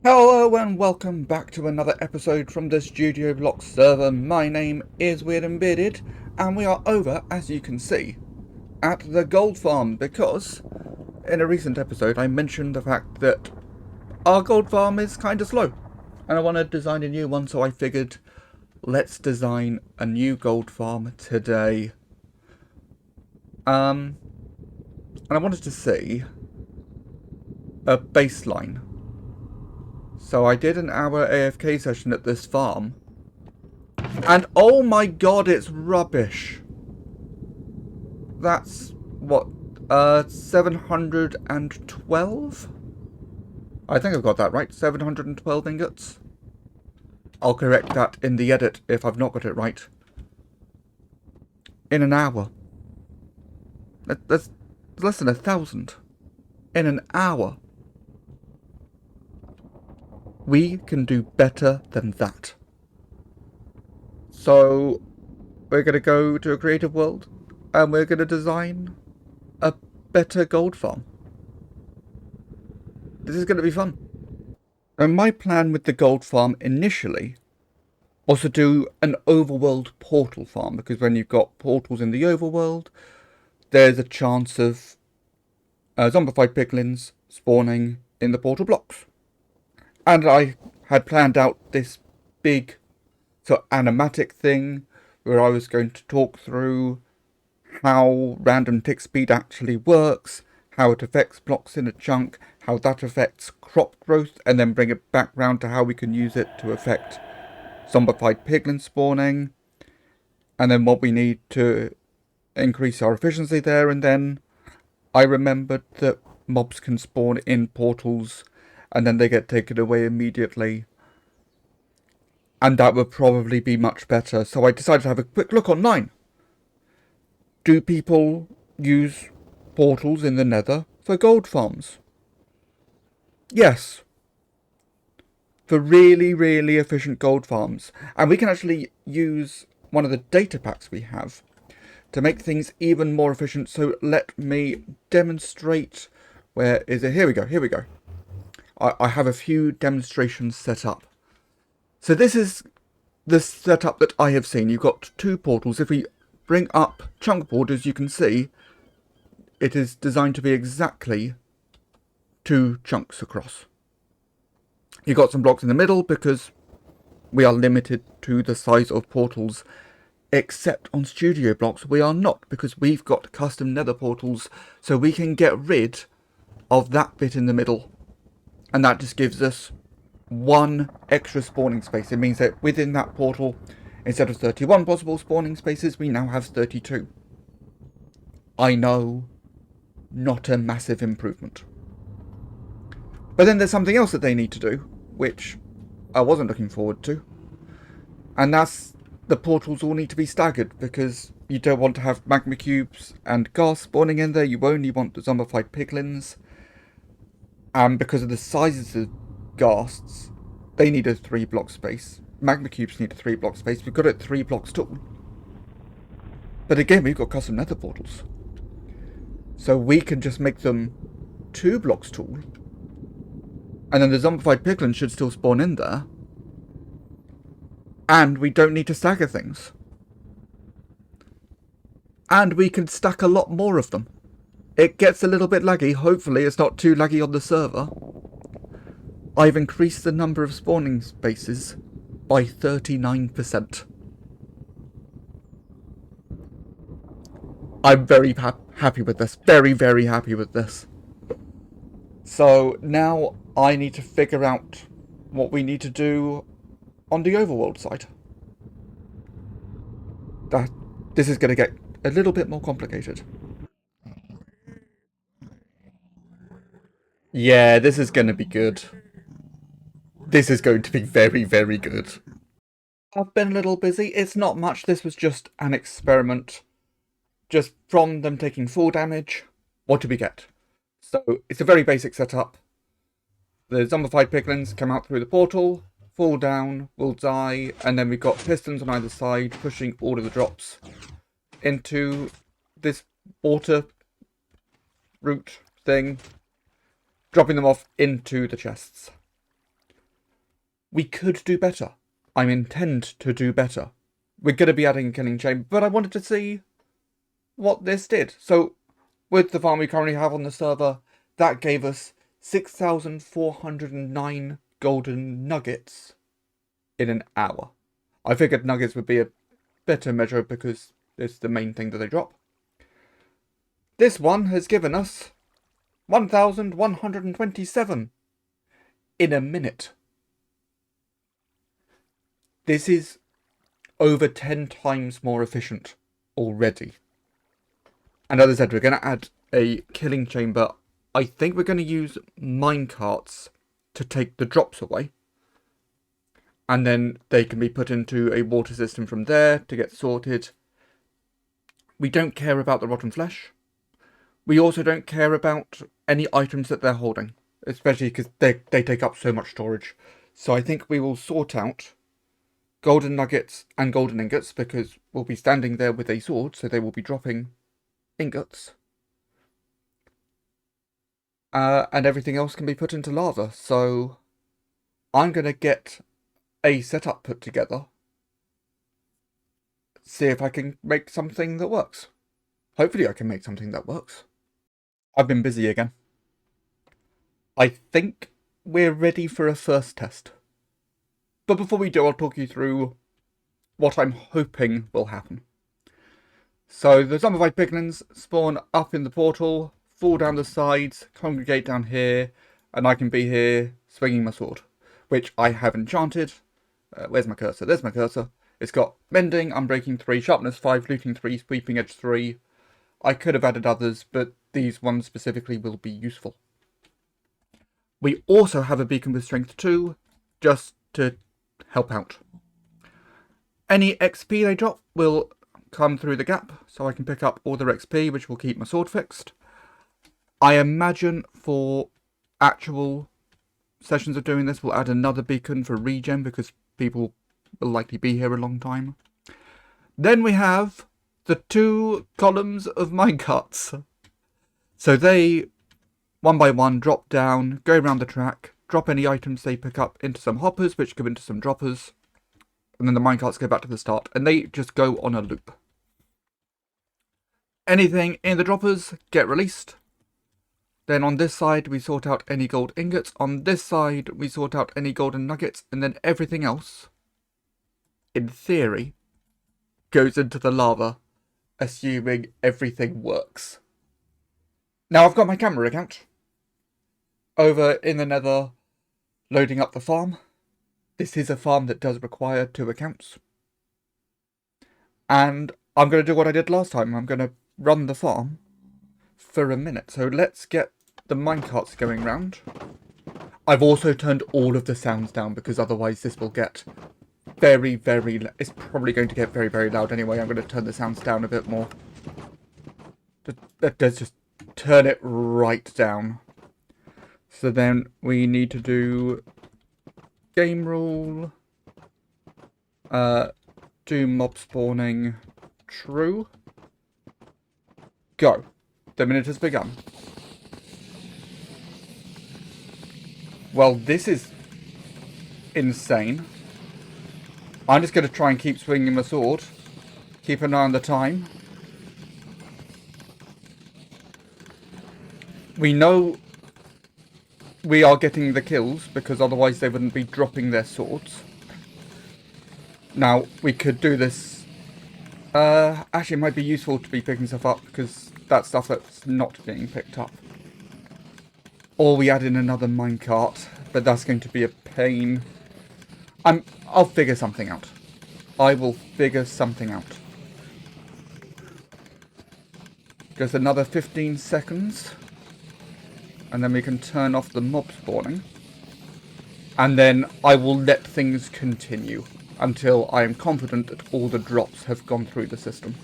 Hello and welcome back to another episode from the Studio Block server. My name is Weird and Bearded, and we are over, as you can see, at the gold farm because in a recent episode I mentioned the fact that our gold farm is kind of slow and I want to design a new one, so I figured let's design a new gold farm today. And I wanted to see a baseline. So I did an hour AFK session at this farm. And oh my god, it's rubbish. That's what, 712? I think I've got that right, 712 ingots. I'll correct that in the edit if I've not got it right. In an hour. That's less than 1,000. In an hour. We can do better than that. So, we're going to go to a creative world and we're going to design a better gold farm. This is going to be fun. And my plan with the gold farm initially was to do an overworld portal farm, because when you've got portals in the overworld, there's a chance of zombified piglins spawning in the portal blocks. And I had planned out this big sort of animatic thing where I was going to talk through how random tick speed actually works, how it affects blocks in a chunk, how that affects crop growth, and then bring it back round to how we can use it to affect zombified piglin spawning, and then what we need to increase our efficiency there. And then I remembered that mobs can spawn in portals and then they get taken away immediately, and that would probably be much better. So I decided to have a quick look online. Do people use portals in the Nether for gold farms? Yes. For really, really efficient gold farms. And we can actually use one of the data packs we have to make things even more efficient. So let me demonstrate. Where is it? Here we go. Here we go. I have a few demonstrations set up. So this is the setup that I have seen. You've got two portals. If we bring up chunk borders, you can see it is designed to be exactly 2 chunks across. You've got some blocks in the middle because we are limited to the size of portals, except on studio blocks we are not, because we've got custom nether portals, so we can get rid of that bit in the middle. And that just gives us 1 extra spawning space. It means that within that portal, instead of 31 possible spawning spaces, we now have 32. I know, not a massive improvement. But then there's something else that they need to do, which I wasn't looking forward to. And that's the portals all need to be staggered, because you don't want to have magma cubes and ghast spawning in there. You only want the zombified piglins. And because of the sizes of ghasts, they need a 3 block space. Magma cubes need a 3 block space. We've got it 3 blocks tall. But again, we've got custom nether portals. So we can just make them 2 blocks tall. And then the zombified piglins should still spawn in there. And we don't need to stagger things. And we can stack a lot more of them. It gets a little bit laggy. Hopefully it's not too laggy on the server. I've increased the number of spawning spaces by 39%. I'm very happy with this. Very, very happy with this. So now I need to figure out what we need to do on the overworld side. This is going to get a little bit more complicated. Yeah, this is going to be good. This is going to be very, very good. I've been a little busy. It's not much. This was just an experiment. Just from them taking full damage, what do we get? So it's a very basic setup. The zombified piglins come out through the portal, fall down, will die, and then we've got pistons on either side pushing all of the drops into this water route thing, dropping them off into the chests. We could do better. I intend to do better. We're going to be adding a killing chamber, but I wanted to see what this did. So, with the farm we currently have on the server, that gave us 6,409 golden nuggets in an hour. I figured nuggets would be a better measure because it's the main thing that they drop. This one has given us 1,127 in a minute. This is over 10 times more efficient already. And as I said, we're going to add a killing chamber. I think we're going to use minecarts to take the drops away. And then they can be put into a water system from there to get sorted. We don't care about the rotten flesh. We also don't care about any items that they're holding, especially because they take up so much storage. So I think we will sort out golden nuggets and golden ingots, because we'll be standing there with a sword, so they will be dropping ingots. And everything else can be put into lava. So I'm going to get a setup put together. See if I can make something that works. Hopefully I can make something that works. I've been busy again. I think we're ready for a first test. But before we do, I'll talk you through what I'm hoping will happen. So the zombified piglins spawn up in the portal, fall down the sides, congregate down here, and I can be here swinging my sword, which I have enchanted. Where's my cursor? There's my cursor. It's got mending, unbreaking 3, sharpness 5, looting 3, sweeping edge 3. I could have added others, but these ones specifically will be useful. We also have a beacon with strength 2, just to help out. Any XP they drop will come through the gap, so I can pick up all their XP, which will keep my sword fixed. I imagine for actual sessions of doing this, we'll add another beacon for regen, because people will likely be here a long time. Then we have the 2 columns of minecarts. So they, one by one, drop down, go around the track, drop any items they pick up into some hoppers, which go into some droppers, and then the minecarts go back to the start, and they just go on a loop. Anything in the droppers get released. Then on this side, we sort out any gold ingots. On this side, we sort out any golden nuggets, and then everything else, in theory, goes into the lava, assuming everything works. Now I've got my camera account over in the nether, loading up the farm. This is a farm that does require 2 accounts. And I'm going to do what I did last time. I'm going to run the farm for a minute. So let's get the minecarts going round. I've also turned all of the sounds down, because otherwise this will get very, very... It's probably going to get very, very loud anyway. I'm going to turn the sounds down a bit more. Let's just turn it right down. So then we need to do game rule, do mob spawning true, go. The minute has begun. Well, this is insane. I'm just going to try and keep swinging my sword. Keep an eye on the time. We know we are getting the kills, because otherwise they wouldn't be dropping their swords. Now, we could do this... actually, it might be useful to be picking stuff up, because that's stuff that's not being picked up. Or we add in another minecart, but that's going to be a pain. I'll figure something out. I will figure something out. Just another 15 seconds. And then we can turn off the mob spawning. And then I will let things continue until I am confident that all the drops have gone through the system.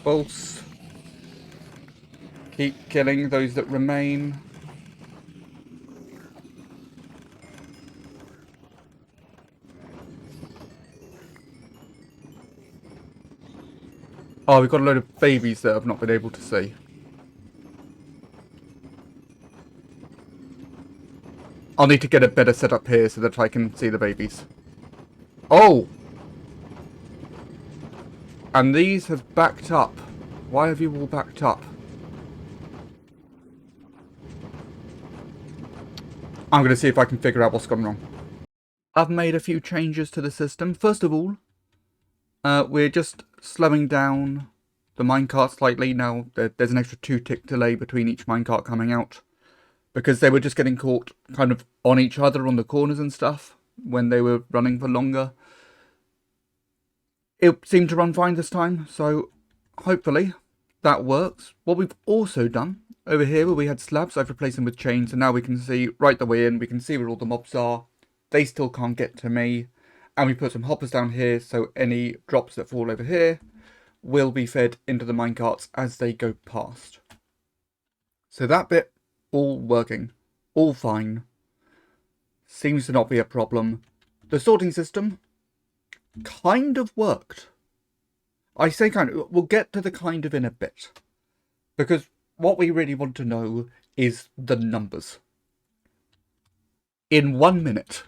Pulse. Keep killing those that remain. Oh, we've got a load of babies that I've not been able to see. I'll need to get a better setup here so that I can see the babies. Oh! And these have backed up. Why have you all backed up? I'm going to see if I can figure out what's gone wrong. I've made a few changes to the system. First of all, we're just slowing down the minecart slightly. Now, there's an extra 2-tick delay between each minecart coming out, because they were just getting caught kind of on each other on the corners and stuff when they were running for longer. It seemed to run fine this time, so hopefully that works. What we've also done over here, where we had slabs, I've replaced them with chains, and now we can see right the way in, we can see where all the mobs are. They still can't get to me. And we put some hoppers down here, so any drops that fall over here will be fed into the minecarts as they go past. So that bit, all working, all fine. Seems to not be a problem. The sorting system kind of worked. I say kind of, we'll get to the kind of in a bit. Because what we really want to know is the numbers. In 1 minute,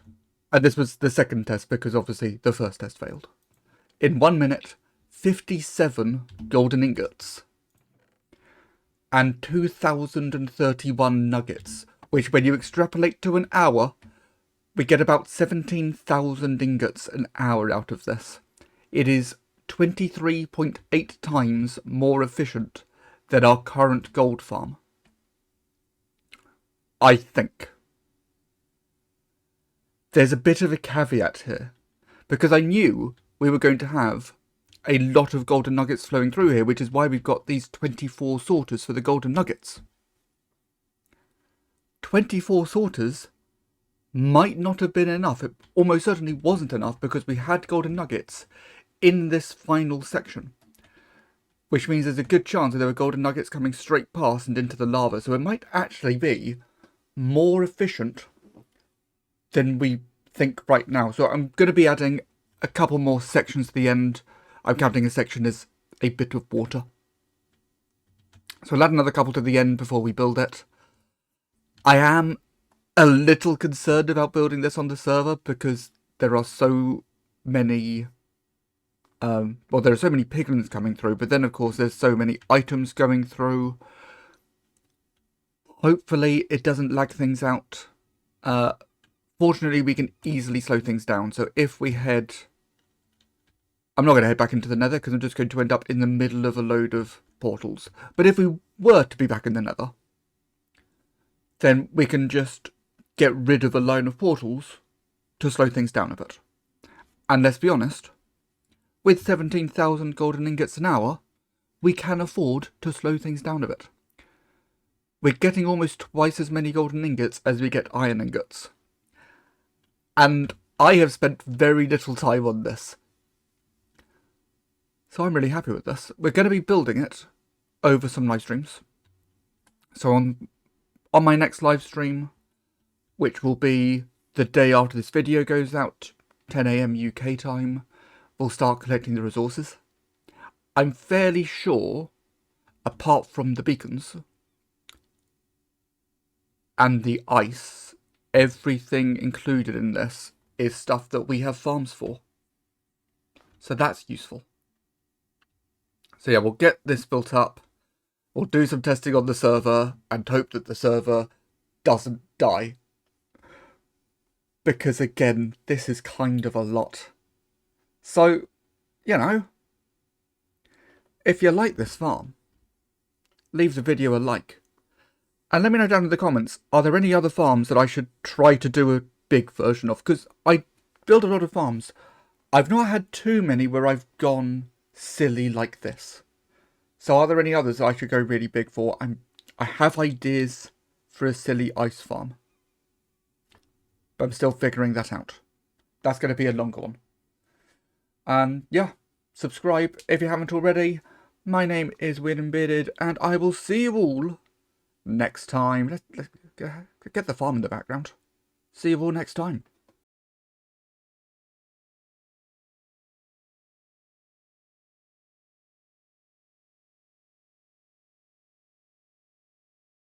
and this was the second test because obviously the first test failed. In 1 minute, 57 golden ingots and 2,031 nuggets, which when you extrapolate to an hour, we get about 17,000 ingots an hour out of this. It is 23.8 times more efficient than our current gold farm. I think. There's a bit of a caveat here, because I knew we were going to have a lot of golden nuggets flowing through here, which is why we've got these 24 sorters for the golden nuggets. 24 sorters might not have been enough. It almost certainly wasn't enough because we had golden nuggets in this final section, which means there's a good chance that there were golden nuggets coming straight past and into the lava. So it might actually be more efficient than we think right now. So I'm going to be adding a couple more sections to the end. I'm counting a section as a bit of water. So I'll add another couple to the end before we build it. I am a little concerned about building this on the server because there are so many... well, there are so many piglins coming through, but then of course there's so many items going through. Hopefully it doesn't lag things out. Fortunately, we can easily slow things down. So if we head... I'm not going to head back into the nether because I'm just going to end up in the middle of a load of portals. But if we were to be back in the nether, then we can just get rid of a line of portals to slow things down a bit. And let's be honest, with 17,000 golden ingots an hour, we can afford to slow things down a bit. We're getting almost twice as many golden ingots as we get iron ingots. And I have spent very little time on this. So I'm really happy with this. We're going to be building it over some live streams. So on my next live stream, which will be the day after this video goes out, 10 AM UK time, we'll start collecting the resources. I'm fairly sure, apart from the beacons and the ice, everything included in this is stuff that we have farms for. So that's useful. So yeah, we'll get this built up. We'll do some testing on the server and hope that the server doesn't die. Because again, this is kind of a lot. So, you know, if you like this farm, leave the video a like. And let me know down in the comments, are there any other farms that I should try to do a big version of? Because I build a lot of farms. I've not had too many where I've gone silly like this. So are there any others that I should go really big for? I have ideas for a silly ice farm. But I'm still figuring that out. That's going to be a longer one. And yeah, subscribe if you haven't already. My name is Weird and Bearded, and I will see you all next time. Let's get the farm in the background. See you all next time.